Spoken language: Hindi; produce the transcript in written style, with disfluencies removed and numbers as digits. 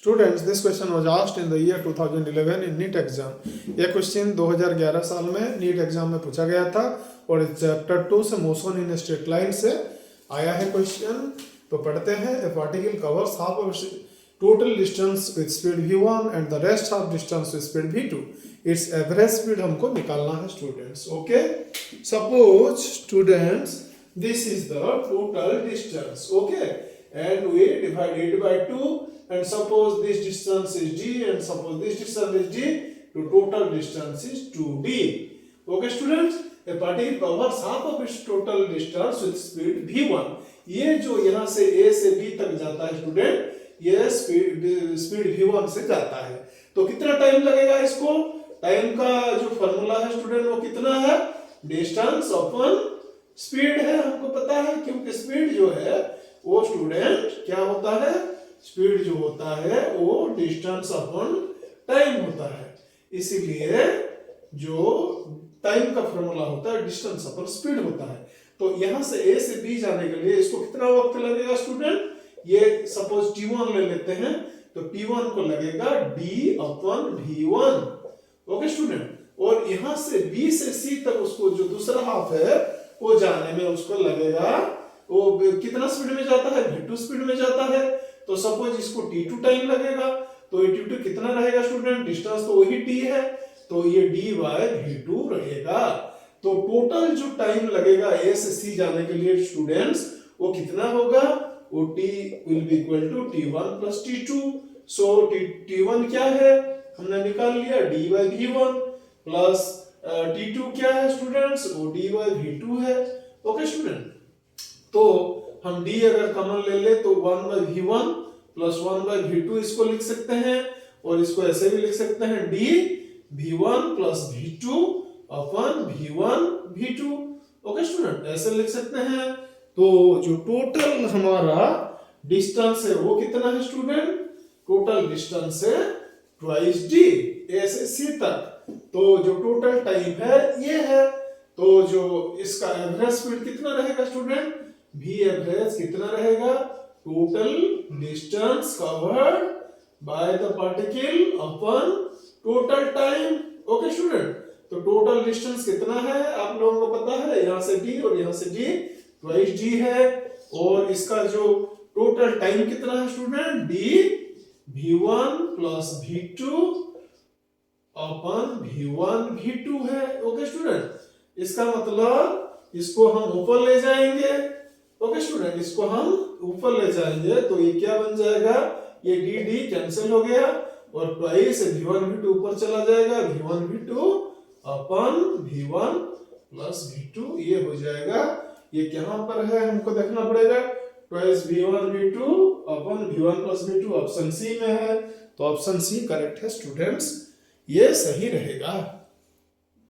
Students, this question was asked in the year 2011 in NEET exam. यह क्वेश्चन 2011 साल में नीट एग्जाम में पूछा गया था और चैप्टर 2 से मोशन इन स्ट्रेट लाइन से आया है क्वेश्चन। तो पढ़ते हैं। ए particle covers half of total distance with speed v1 and the rest half distance with speed v2। It's average speed हमको निकालना है students. Okay, suppose students this is the total distance, okay, and we divide it by 2 and suppose this distance is d and suppose this distance is d, to total distance is 2d. Okay students, a particle covers half of its total distance with speed v1. ये जो यहाँ से a से b तक जाता है स्टूडेंट, ये स्पीड v1 से जाता है। तो कितना टाइम लगेगा इसको? टाइम का जो फॉर्मूला है स्टूडेंट वो कितना है? डिस्टेंस अपॉन स्पीड है, हमको पता है, क्योंकि स्पीड जो है वो स्टूडेंट क्या होता है? स्पीड जो होता है वो डिस्टेंस अपॉन टाइम होता है। इसीलिए जो टाइम का फॉर्मूला होता है डिस्टेंस अपॉन स्पीड होता है। तो यहां से ए से बी जाने के लिए इसको कितना वक्त लगेगा स्टूडेंट? ये सपोज t1 ले लेते हैं, तो t1 को लगेगा d upon v1। Okay student, और यहां से b से c तक उसको जो दूसरा हाफ है वो जाने में उसको लगेगा, वो कितना स्पीड में जाता है? v2 स्पीड में जाता है। तो सपोज इसको t2 टाइम लगेगा, तो ये t2 कितना रहेगा स्टूडेंट? डिस्टेंस तो वही t है, तो ये d बाय v2 रहेगा। तो टोटल जो टाइम लगेगा a से c जाने के लिए स्टूडेंट्स वो कितना होगा? वो t will be equal to t1 plus t2। So t1 क्या है हमने निकाल लिया, d bye v1 plus t2 क्या है स्टूडेंट्स? वो d बाय v2 है। ओके स्टूडेंट, तो हम d अगर कॉमन ले ले तो 1 bye v1 plus 1 bye v2 इसको लिख सकते हैं, और इसको ऐसे भी लिख सकते हैं d v1 plus v2 upon v1 v2। Okay student, ऐसे लिख सकते हैं। तो जो टोटल हमारा डिस्टेंस है वो कितना है स्टूडेंट? टोटल डिस्टेंस है ट्वाइस d a से c तक। तो जो टोटल टाइम है ये है। तो जो इसका एवरेज स्पीड कितना रहेगा स्टूडेंट? v एवरेज कितना रहेगा? Total distance covered by the particle upon total time. Okay student, तो टोटल डिस्टेंस कितना है आप लोगों को पता है, यहाँ से d और यहाँ से d ट्वाइस d है। और इसका जो टोटल टाइम कितना है student? d v1 plus v2 upon v1 v2 है। ओके स्टूडेंट, इसका मतलब इसको हम ऊपर ले जाएंगे। ओके स्टूडेंट, इसको हम ऊपर ले जाएंगे तो ये क्या बन जाएगा? ये d d कैंसिल हो गया और ट्वाइस v1 v2 ऊपर चला जाएगा, v1 v2 upon v1 plus v2 ये हो जाएगा। ये कहां पर है हमको देखना पड़ेगा, twice v1 v2 upon v1 plus v2 option C में है। तो ऑप्शन सी करेक्ट है स्टूडेंट्स, ये सही रहेगा।